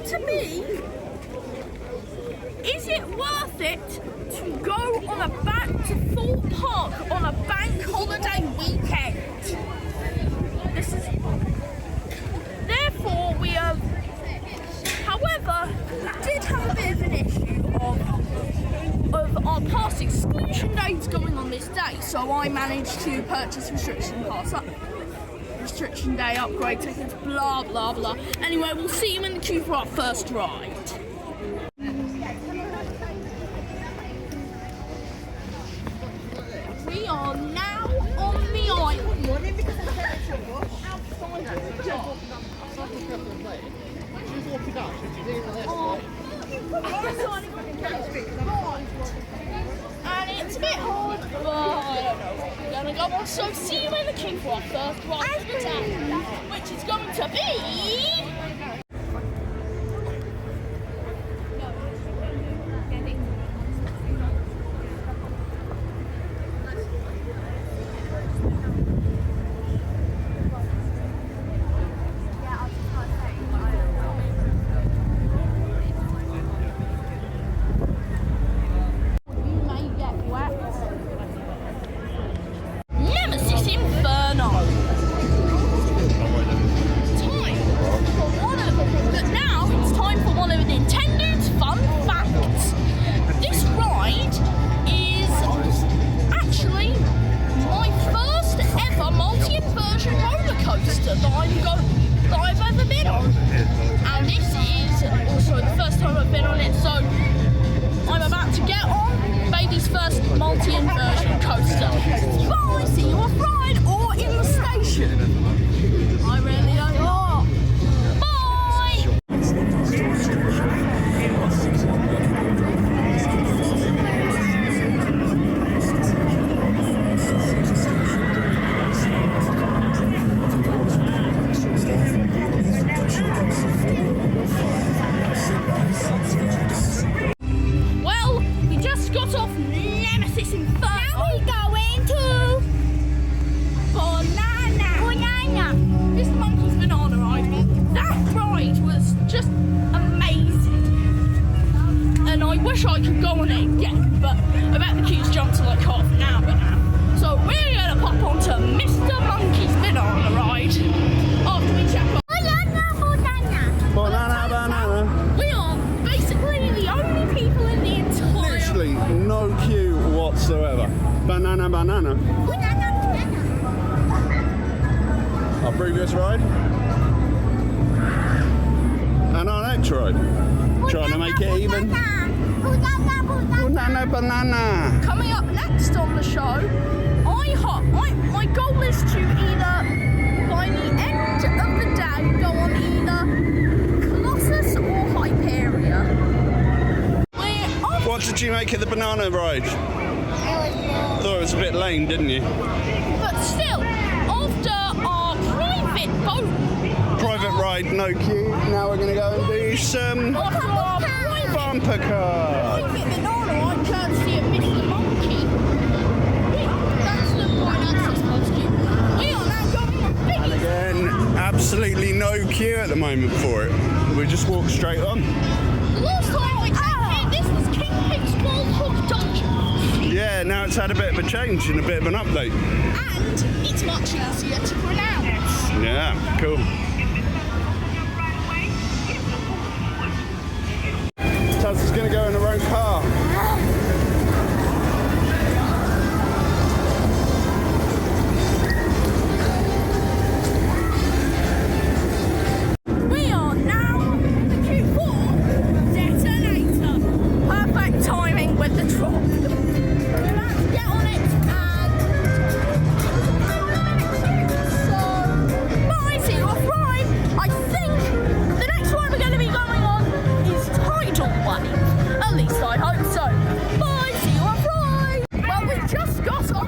to me, is it worth it to go back to Thorpe Park on a bank holiday weekend? Therefore, we have. However, we did have a bit of an issue of our pass exclusion dates going on this day, so I managed to purchase restriction day upgrade tickets, blah blah blah. Anyway, we'll see you in the queue for our first ride. We are now on the island. And it's a bit hard, but I don't know what we're gonna go on. So see you in the queue for our first ride of the day, which is going to be. That I've ever been on, and this is also the first time I've been on it, so I'm about to get on baby's first multi-inversion coaster. Bye, see you off ride or in the station. I really don't know. Bye! I could go on it again, but I bet the queue's jumped to like half an hour now. So we're gonna pop onto Mr. Monkey's banana ride after we check on. Banana. We are basically the only people in the entire. Literally no queue whatsoever. Banana. Our previous ride and our next ride. Trying to make it even. Banana. Coming up next on the show, my goal is to either, by the end of the day, go on either Colossus or Hyperia. What did you make of the banana ride? Thought it was a bit lame, didn't you? But still, after our private ride, no queue. Now we're going to go and do some bumper car. Banana, courtesy of Mr. Monkey. That's the finance supposed to. We are now going on big. And again, absolutely no queue at the moment for it. We just walk straight on. The last time we came here, this was King Pig's Wild Hog Dungeon. Yeah, now it's had a bit of a change and a bit of an update. And it's much easier to pronounce. Yeah, cool. Taz is going to go in her own car. We are now in the Q4 detonator. Perfect timing with the drop. We're about to get on it and so bye, see you off ride. I think the next one we're going to be going on is Tidal Wave. At least I hope so. Bye, see you off ride. Well, we just got on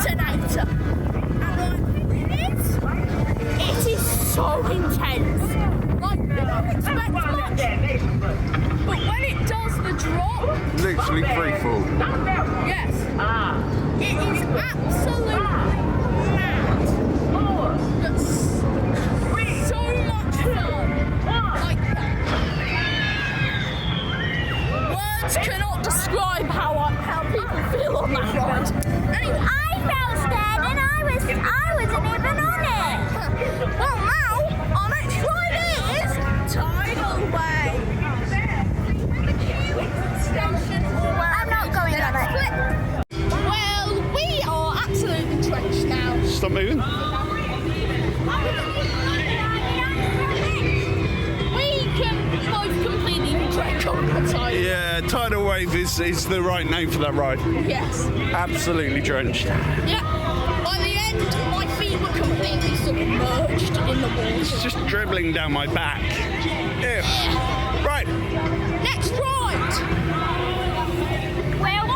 detonator. And it is so intense. Like, we don't expect much. But when it does the drop, Literally free fall. yes, it is absolutely mad. That's so much fun. Like that. stop moving. We can both completely drink on the side. Yeah, tidal wave is the right name for that ride. Yes. Absolutely drenched. Yeah. By the end, my feet were completely submerged in the water. It's just dribbling down my back. Ew. Right. Next ride. Well,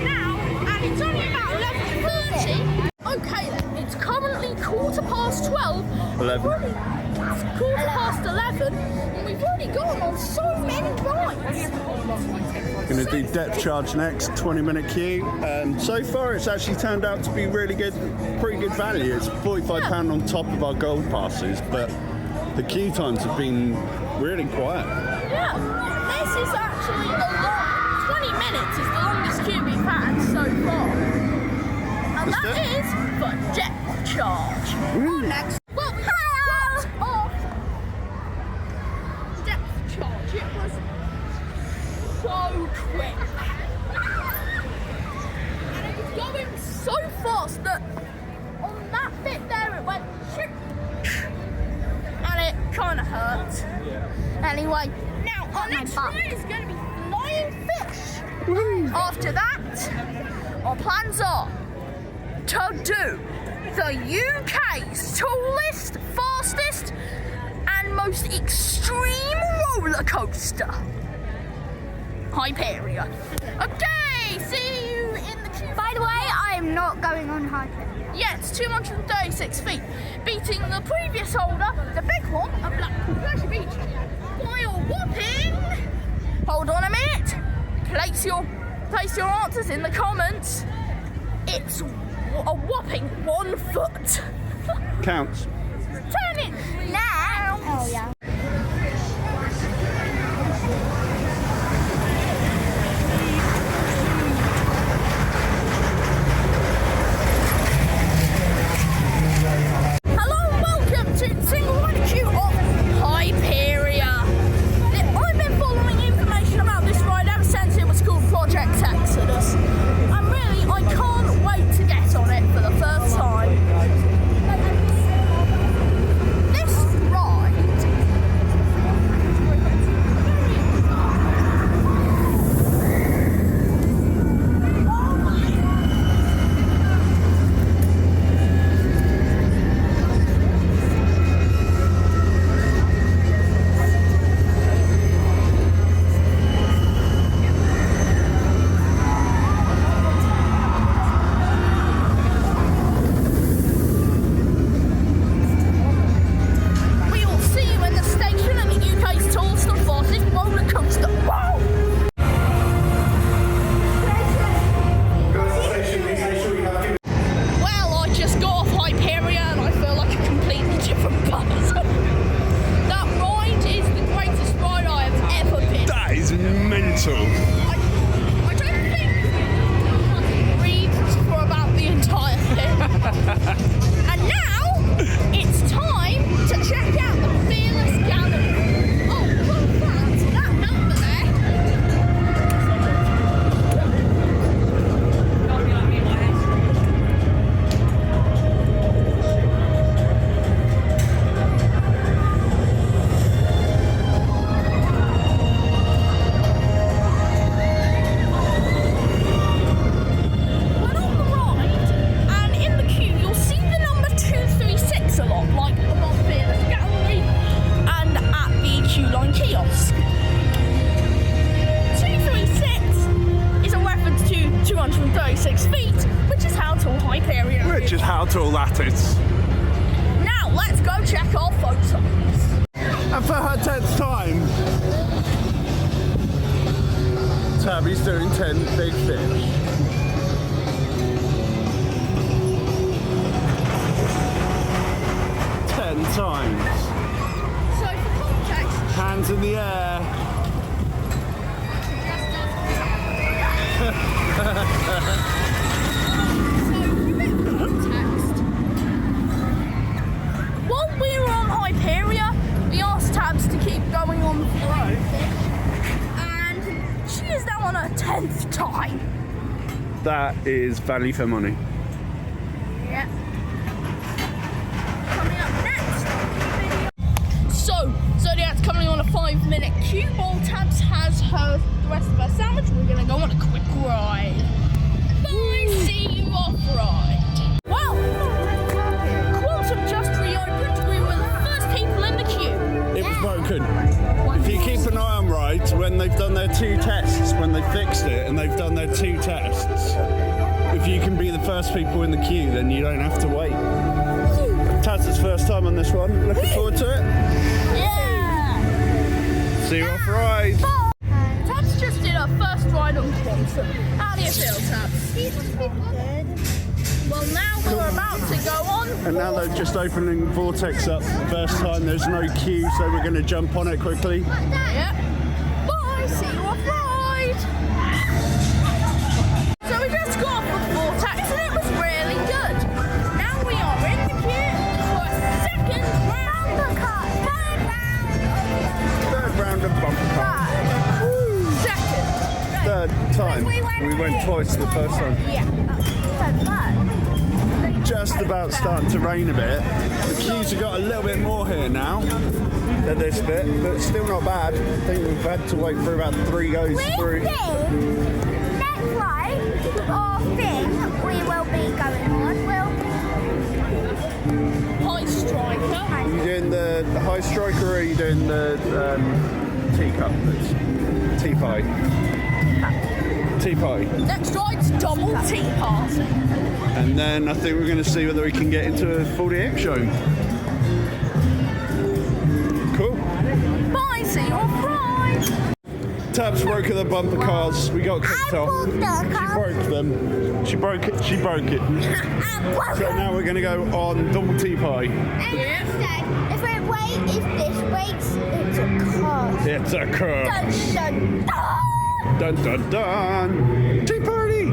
now, and it's only about 11:30. Okay then, it's currently 12:15. 11. It's 11:15, and we've already gone on so many rides. Going to do depth charge next, 20-minute queue. So far, it's actually turned out to be really good, pretty good value. It's £45 on top of our gold passes, but the queue times have been really quiet. Yeah, this is actually the 20 minutes is the longest queue we've had so far. And that is for depth charge. Next. Well, we got off depth charge. It was so quick. And it was going so fast that on that bit there it went shoot. And it kind of hurt. Anyway, now our next ride is going to be flying fish. After that, our plans are to do the UK's tallest, fastest, and most extreme roller coaster, Hyperia. Okay, see you in the queue. By the way, I am not going on Hyperia. Yeah, it's 236 feet, beating the previous holder, the big one, at Blackpool Pleasure Beach, by a whopping. Hold on a minute. Place your answers in the comments. It's a whopping 1 foot. Counts. Turn it now. Oh, yeah. Hello and welcome to the single rider queue of Hyperia. I've been following information about this ride ever since it was called Project Exodus. And really, I can't wait to get on it for the first time. This ride we will see you in the station at the UK's tallest and fastest roller coaster. Wow! Well, I just got off Hyperia and I feel like a completely different person. That ride is the greatest ride I have ever been. That is mental. I don't think I can breathe for about the entire thing. And now it's time to check out the Fearless Gallery. Oh, fun fact, that number there. When on the ride and in the queue, you'll see the number 236 a lot, like above Fearless Gallery and at the queue line kiosk. 236 is a reference to 236 feet, which is how tall Hyperia is. Which is how tall that is. Now let's go check our photos. And for her 10th time, Tabby's doing 10 big fish. 10 times. So for context, Hands in the air. while we were on Hyperia, we asked Tabs to keep going on the flow, and she is now on her 10th time. That is value for money. Yeah. Coming up next. So, Zodiac's currently on a 5-minute queue. While Tabs has the rest of her sandwich. We're gonna go on a quick ride. Bye, see you off ride. Well, Quantum just reopened. We were the first people in the queue. It was broken. If you keep an eye on rides, when they've done their 2 tests, when they fixed it and they've done their 2 tests, if you can be the first people in the queue, then you don't have to wait. Taz's first time on this one. Looking forward to it. Yeah. See you off ride. Tabs just did her first ride on Quantum. How do you feel, Tabs? Well, now we're about to go on. And now they're just opening Vortex up. First time, there's no queue, so we're going to jump on it quickly. Yeah. Bye, see you off ride. So we just got off of Vortex and it was really good. Now we are in the queue for a second round. Third round of bumper car. Second. Third time. We went twice the first time. Yeah. Just about starting to rain a bit. The queues have got a little bit more here now at this bit, but still not bad. I think we've had to wait for about 3 goes through. Next ride or thing we will be going on will High Striker. Are you doing the high striker or are you doing the teacup? Tea-pie. Tea-pie. Next ride's double tea party. And then I think we're going to see whether we can get into a 40X show. Cool. Bye, see you off ride. Tabs broke the bumper cars. We got kicked off. She broke them. She broke it. She broke it. So now we're going to go on double tea-pie. If it breaks, if this breaks, it's a car. It's a car. Dun, dun, dun. Dun dun dun. Tea party.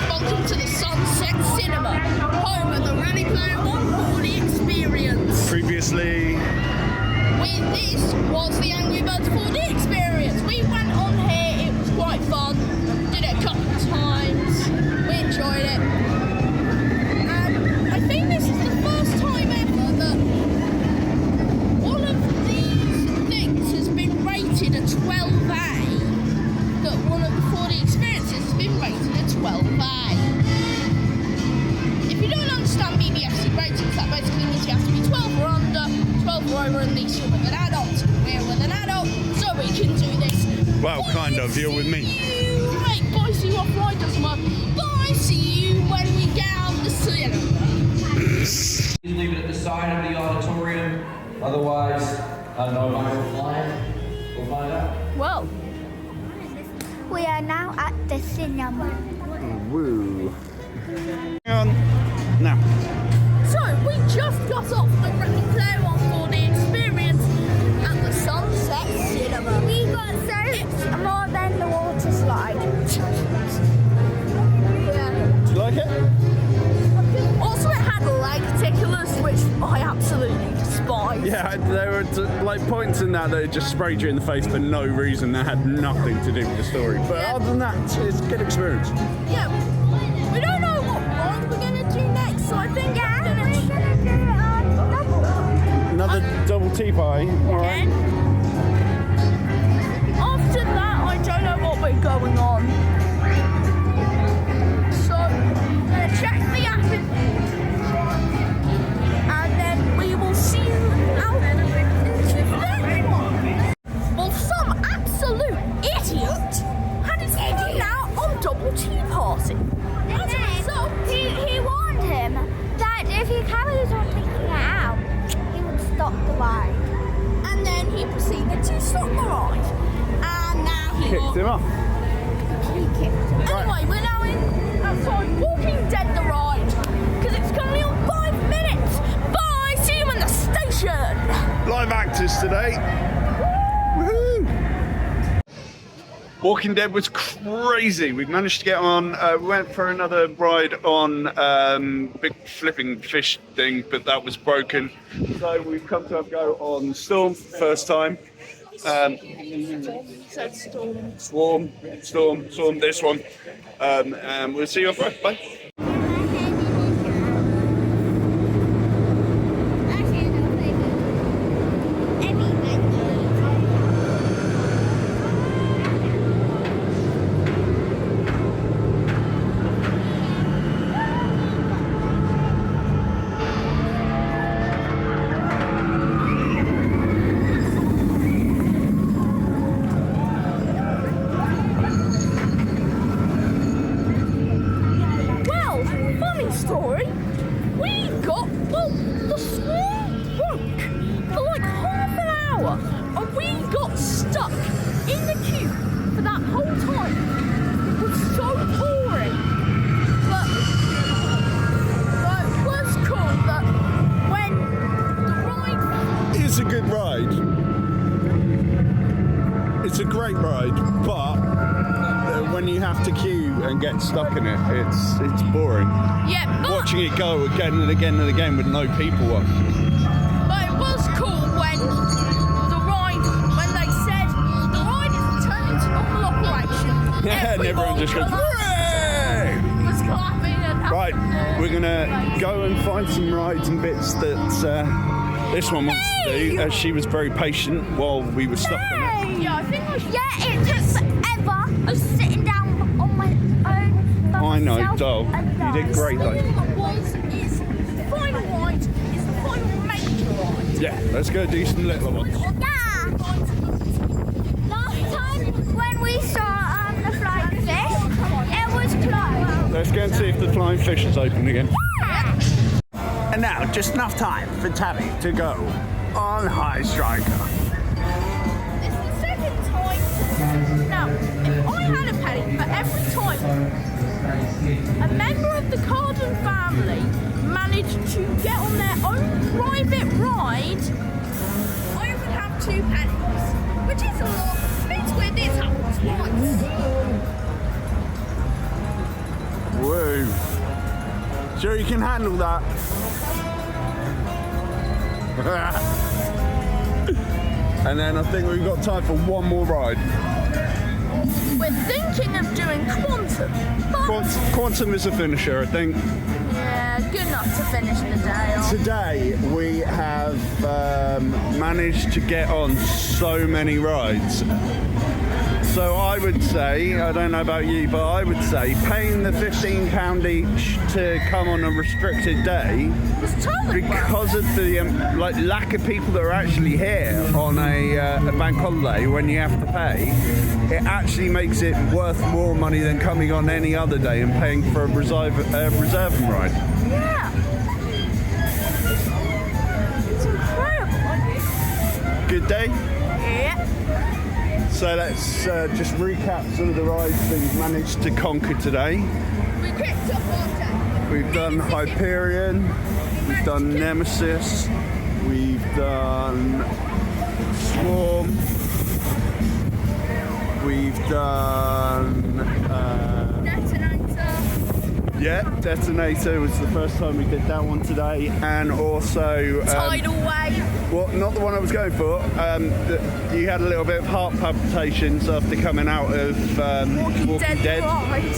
Welcome to the Sunset Cinema, home of the Ready Player One 4D experience. Previously, This was the Angry Birds 4D experience. We went on here, it was quite fun. Did it a couple of times. We enjoyed it. And I think this is the first time ever that all of these things has been rated a 12A. That one of the 4D experiences has been rated a 12A. If you don't understand BBFC ratings, that basically means you have to be 12 or under, 12 or over, and least you're with an adult. We're with an adult, so we can do this. well, kind of. You're with me. Right, bye, see you off riders, man. Bye, see you when we get out the cinema. Please leave it at the side of the auditorium, otherwise, no one will fly. We'll find out. Well, We are now at the cinema. Woo. Hang on. Now. so we just got off the Ready Player One 4D experience at the Sunset Cinema. We got so more than the water slide. Yeah. Do you like it? Also, it had leg ticklers, which I absolutely despise. Yeah, there were like points in that that just sprayed you in the face for no reason that had nothing to do with the story. But Yeah. other than that, it's a good experience. Yeah. We don't know what ride we're gonna do next, so I think We're I'm gonna gonna do it on double. Another double tea pie. All right. again. After that, I don't know what we're going on. So, I'm gonna check the app and then we will see you out into the next one. Well, some absolute idiot had his phone out on double tea party. And then he warned him that if he carries on taking it out, he would stop the ride. And then he proceeded to stop the ride. And now he Kicked him off. He kicked him. Anyway, we're now outside Walking Dead the ride because it's currently on 5 minutes. Bye, see you in the station. Live actors today. Woohoo! Walking Dead was crazy. We managed to get on. We went for another ride on big flipping fish thing, but that was broken. So we've come to have a go on Storm for the first time. Said Storm. Storm, this one. And we'll see you off. Bye. great ride, but when you have to queue and get stuck in it, it's boring. Yeah, but Watching it go again and again and again with no people on. But it was cool when they said the ride is returning to normal operation. Yeah, and everyone just goes, hooray! Was clapping and Right, we're gonna go and find some rides and bits that this one wants to do, as she was very patient while we were stuck on it. Yeah, I think I should. Yeah, it took forever. I was sitting down on my own. by I know, myself doll. and You did great though. Is the final ride is the final major ride. Yeah, let's go do some little ones. Yeah. Last time when we saw the flying fish, it was closed. Let's go and see if the flying fish is open again. Yeah. And now, just enough time for Tabby to go on High Striker. It's the second time. Now, if I had a penny for every time a member of the Carden family managed to get on their own private ride, I would have 2 pennies, which is a lot. It's weird, this happened twice. Woo. Sure you can handle that. And then I think we've got time for one more ride. We're thinking of doing Quantum, but Quantum is a finisher, I think. yeah, good enough to finish the day off. Today we have managed to get on so many rides. So I would say, I don't know about you, but I would say paying the £15 each to come on a restricted day, It's totally because of the lack of people that are actually here on a bank holiday when you have to pay, it actually makes it worth more money than coming on any other day and paying for a reserve ride. Yeah. It's incredible. Good day. Yeah. So let's just recap some of the rides that we've managed to conquer today. We kicked up our day. We've done Hyperion, we've done Nemesis, we've done Swarm, we've done Detonator was the first time we did that one today, and also Tidal wave. well, not the one I was going for. You had a little bit of heart palpitations after coming out of Walking Dead. Ride.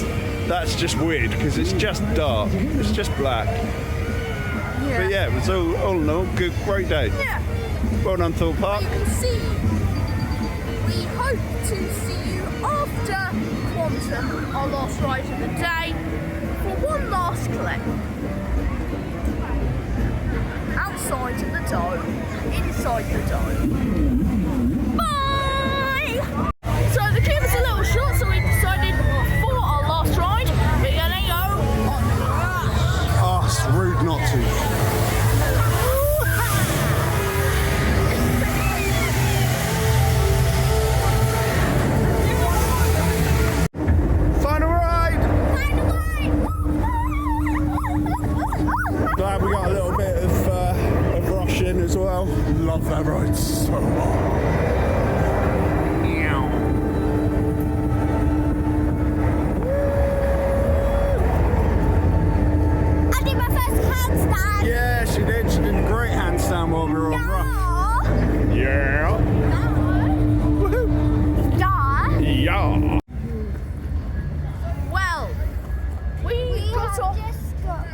That's just weird because it's just dark. It's just black. Yeah. But yeah, it was all in all good, great day. Yeah. Well done, Thorpe Park. You can see. We hope to see you after Quantum, our last ride of the day, for one last clip. Outside of the dome, inside the dome. Bye! So the clip is a little short, so we decided for our last ride, we're gonna go on the rush. Oh, it's rude not to. Final ride! Glad we got a little bit of rush in as well. Love that ride so much. I did my first handstand. Yeah, she did. She did a great handstand while we were on rush. Yeah. Woohoo. Yeah. Yeah. Well, we got off just got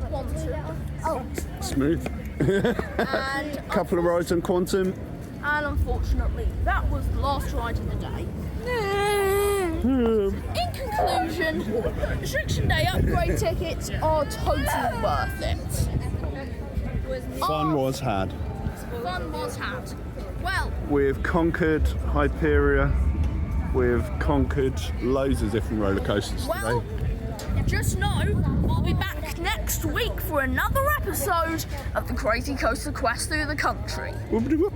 Quantum. Oh. Smooth. And Couple of rides on Quantum. And unfortunately, that was the last ride of the day. In conclusion, Restriction Day upgrade tickets are totally worth it. Fun was had. Fun was had. Well, We've conquered Hyperia. We've conquered loads of different roller coasters well, today. just know we'll be back next week for another episode of the Crazy Coaster Quest through the country. Whoop-de-whoop.